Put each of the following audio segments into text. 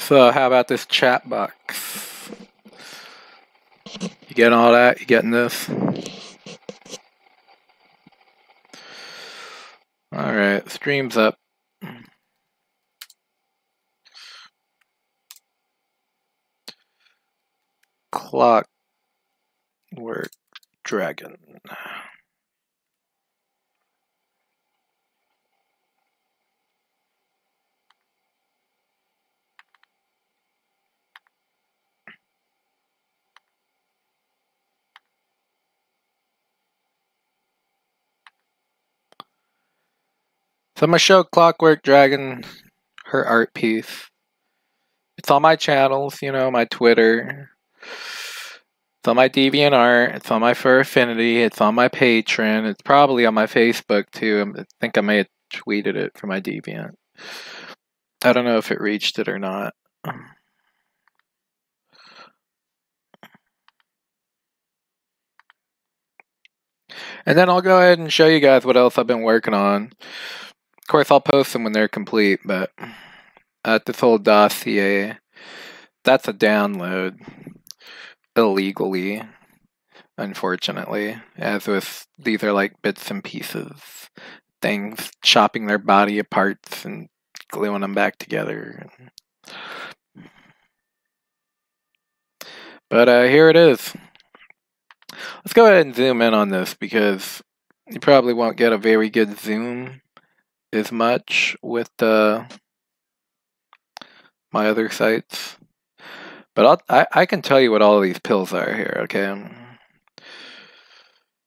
So how about this chat box? You getting all that? You getting this? Alright, stream's up. Clockwork Dragon. So I'm gonna show Clockwork Dragon, her art piece. It's on my channels, you know, my Twitter. It's on my DeviantArt. It's on my Fur Affinity. It's on my Patreon. It's probably on my Facebook too. I think I may have tweeted it from my Deviant. I don't know if it reached it or not. And then I'll go ahead and show you guys what else I've been working on. Of course, I'll post them when they're complete, but this whole dossier, that's a download illegally, unfortunately, as with these are like bits and pieces, things chopping their body apart and gluing them back together. But here it is. Let's go ahead and zoom in on this because you probably won't get a very good zoom as much with my other sites. But I can tell you what all of these pills are here, okay?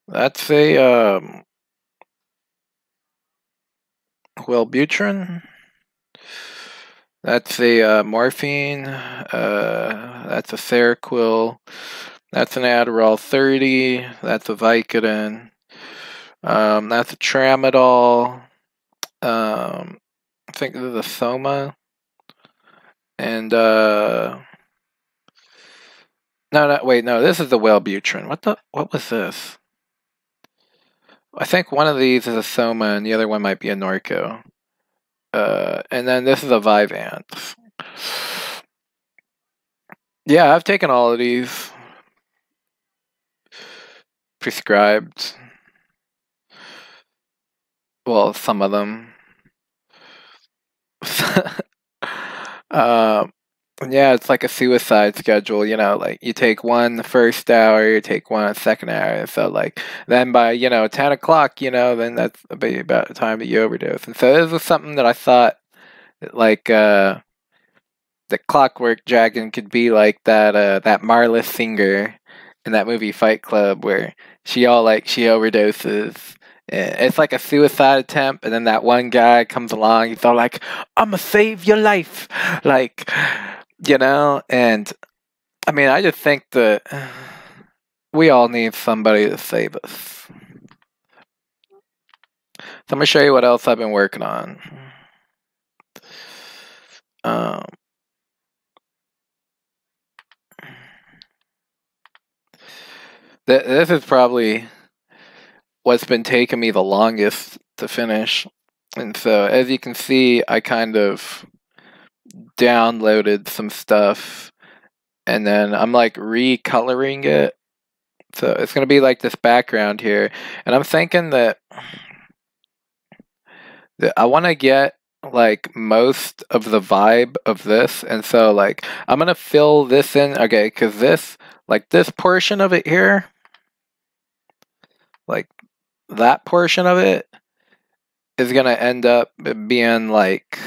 That's a Wellbutrin. That's a morphine. That's a Seroquel. That's an Adderall 30. That's a Vicodin. That's a Tramadol. I think this is a Soma. And no, this is the Wellbutrin. What was this? I think one of these is a Soma and the other one might be a Norco. And then this is a Vyvanse. Yeah, I've taken all of these. Prescribed. Well, some of them. Yeah, it's like a suicide schedule, you know, like you take one the first hour, you take one the second hour, so like then by 10 o'clock, then that's about the time that you overdose. And so this was something that I thought that, like the Clockwork Dragon could be like that Marla Singer in that movie Fight Club where she overdoses. It's like a suicide attempt, and then that one guy comes along, he's all like, I'ma save your life, like, and I mean, I just think that we all need somebody to save us. So I'm gonna show you what else I've been working on. This is probably what's been taking me the longest to finish. And so, as you can see, I kind of downloaded some stuff, and then I'm like recoloring it. So it's going to be like this background here. And I'm thinking that I want to get like most of the vibe of this. And so like I'm going to fill this in. Okay, because this portion of it here, like that portion of it is going to end up being like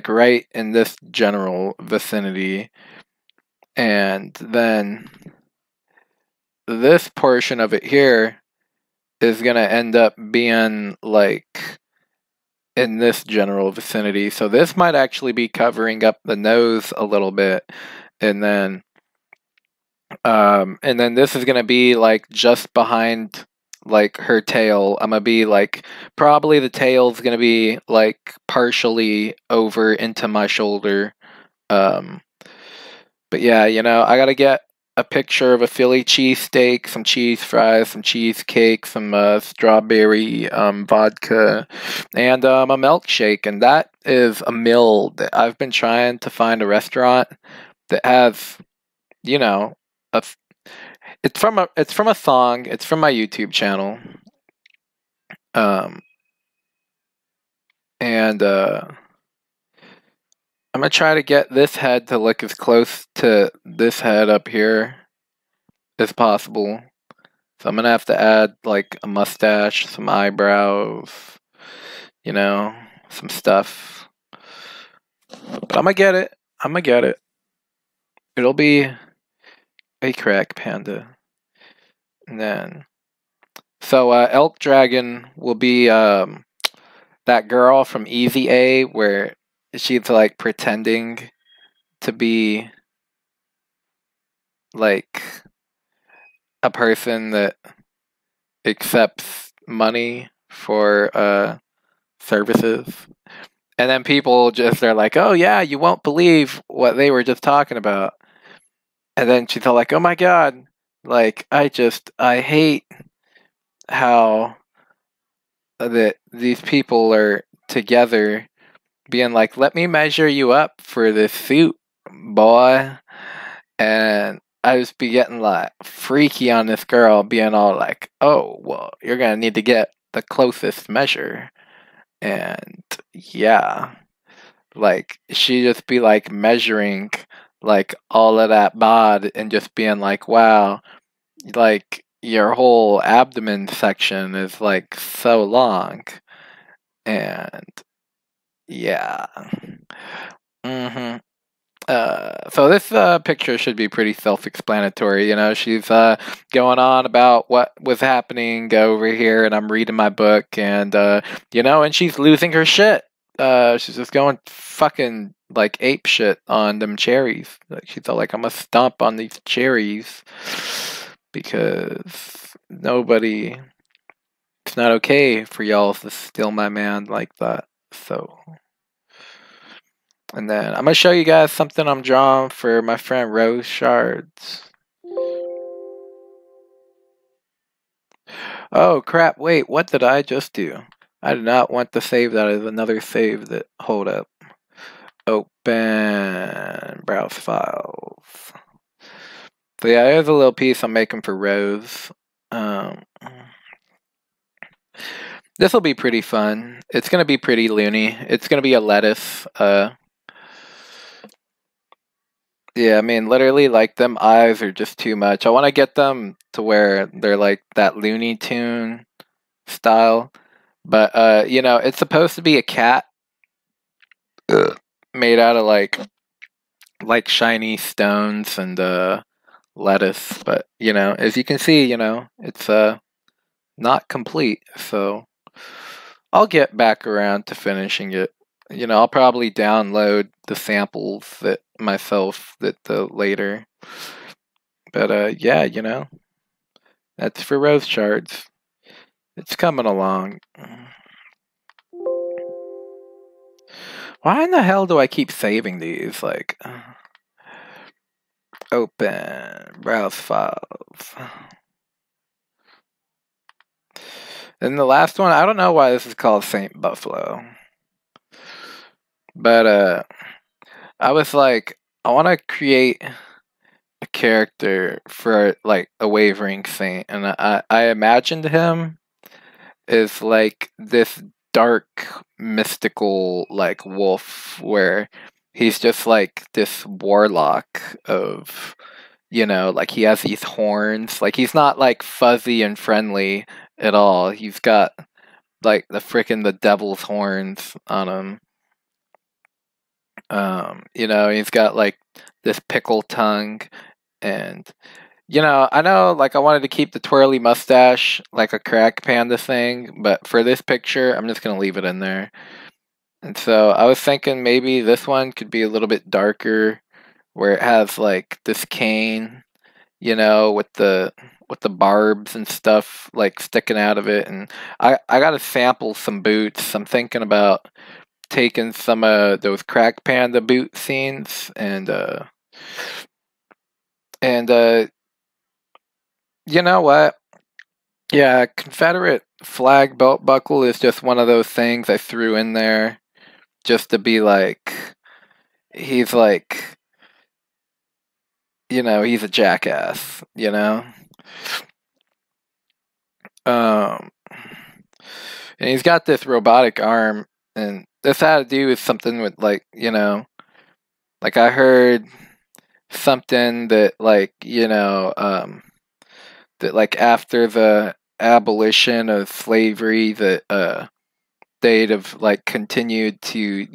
right in this general vicinity. And then this portion of it here is going to end up being like in this general vicinity. So this might actually be covering up the nose a little bit. And then this is going to be like just behind like her tail. I'm going to be like, probably the tail's going to be like partially over into my shoulder. But yeah, I got to get a picture of a Philly cheesesteak, some cheese fries, some cheesecake, some strawberry vodka, and a milkshake. And that is a meal that I've been trying to find a restaurant that has, you know, a it's from a song. It's from my YouTube channel. Um, and I'm gonna try to get this head to look as close to this head up here as possible. So I'm gonna have to add like a mustache, some eyebrows, you know, some stuff. But I'm gonna get it. I'm gonna get it. It'll be a crack panda. And then, so Elk Dragon will be that girl from Easy A, where she's like pretending to be like a person that accepts money for services. And then people just are like, oh yeah, you won't believe what they were just talking about. And then she's all like, oh my god, like I hate how that these people are together being like, let me measure you up for this suit, boy. And I just be getting like freaky on this girl, being all like, oh, well, you're gonna need to get the closest measure. And yeah, like she just be like measuring like all of that bod and just being like, wow, like your whole abdomen section is like so long. And yeah. Mm-hmm. So this picture should be pretty self-explanatory. You know, she's going on about what was happening over here, and I'm reading my book, and you know, and she's losing her shit. She's just going fucking like ape shit on them cherries. Like she's all like, I'm gonna stomp on these cherries because nobody. It's not okay for y'all to steal my man like that. So. And then I'm going to show you guys something I'm drawing for my friend Rose Shards. Oh crap, wait, what did I just do? I did not want to save that as another save that, hold up. Open, browse files. So yeah, there's a little piece I'm making for Rose. This will be pretty fun. It's going to be pretty loony. It's going to be a lettuce, yeah, I mean, literally, like, them eyes are just too much. I want to get them to where they're, like, that Looney Tune style. But, you know, it's supposed to be a cat made out of, like shiny stones and, lettuce. But, you know, as you can see, you know, it's, not complete. So, I'll get back around to finishing it. You know, I'll probably download the samples that myself later. But yeah, you know, that's for Rose Shards. It's coming along. Why in the hell do I keep saving these? Like, open, browse files. And the last one, I don't know why this is called Saint Buffalo. But I was like, I want to create a character for like a wavering saint, and I imagined him as like this dark mystical like wolf, where he's just like this warlock of, you know, like he has these horns, like he's not like fuzzy and friendly at all. He's got like the devil's horns on him. You know, he's got like this pickle tongue. And, you know, I know, like, I wanted to keep the twirly mustache like a crack panda thing, but for this picture, I'm just going to leave it in there. And so I was thinking maybe this one could be a little bit darker, where it has, like, this cane, you know, with the barbs and stuff, like, sticking out of it. And I got to sample some boots. I'm thinking about taking some of those crack panda boot scenes and you know what? Yeah, Confederate flag belt buckle is just one of those things I threw in there just to be like, he's like, he's a jackass, Um, and he's got this robotic arm, and this had to do with something with like, like I heard something that like, that like after the abolition of slavery that they'd have like continued to,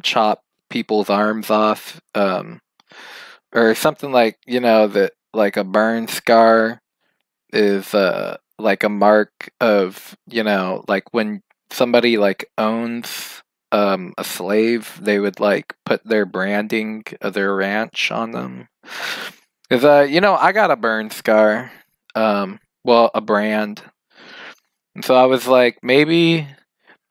chop people's arms off, or something like, that like a burn scar is like a mark of, like when somebody like owns a slave, they would like put their branding of their ranch on them. Cause I got a burn scar, well, a brand, and so I was like, maybe,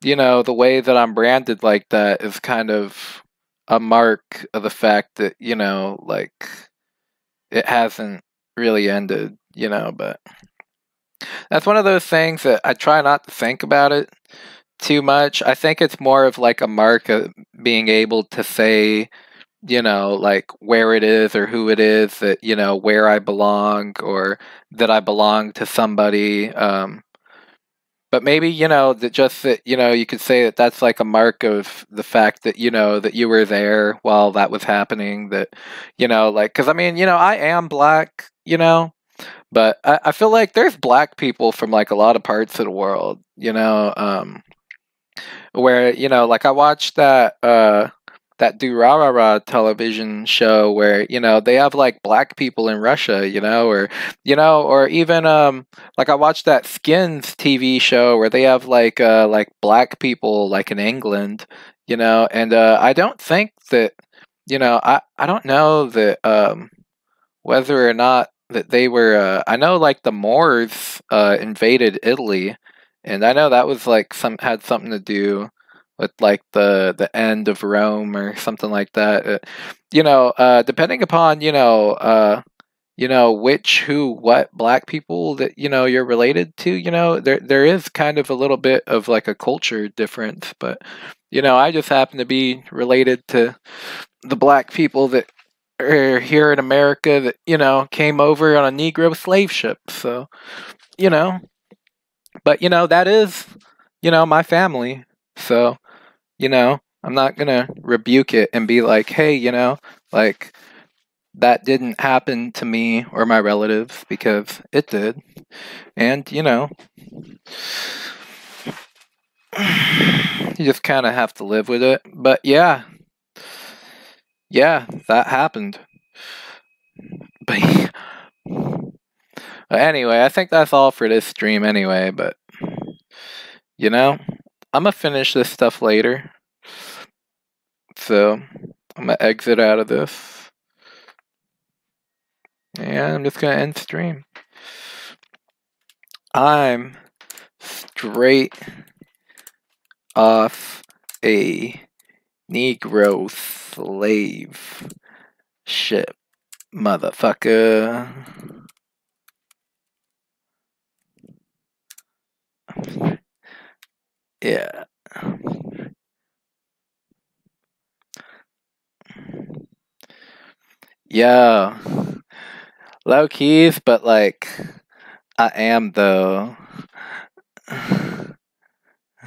the way that I'm branded like that is kind of a mark of the fact that, like it hasn't really ended, but that's one of those things that I try not to think about it too much. I think it's more of like a mark of being able to say, like where it is or who it is that, where I belong or that I belong to somebody. But maybe, that just that, you could say that that's like a mark of the fact that, that you were there while that was happening. That, like, because I mean, I am black, but I feel like there's black people from like a lot of parts of the world, where, like I watched that Durarara television show where, they have like black people in Russia, or even like I watched that Skins TV show where they have like black people like in England, and I don't think that, I don't know that whether or not that they were I know like the Moors invaded Italy, and I know that was like had something to do with like the end of Rome or something like that. Depending upon which who what black people that you're related to, there is kind of a little bit of like a culture difference, but I just happen to be related to the black people that are here in America that came over on a Negro slave ship. So you know, but that is my family. So I'm not gonna rebuke it and be like, hey, like that didn't happen to me or my relatives, because it did, and you just kind of have to live with it. But yeah, that happened. But anyway, I think that's all for this stream anyway, but I'm gonna finish this stuff later. So I'm gonna exit out of this. And I'm just gonna end stream. I'm straight off a Negro slave ship, motherfucker. Yeah. Yeah. Low keys, but like I am though.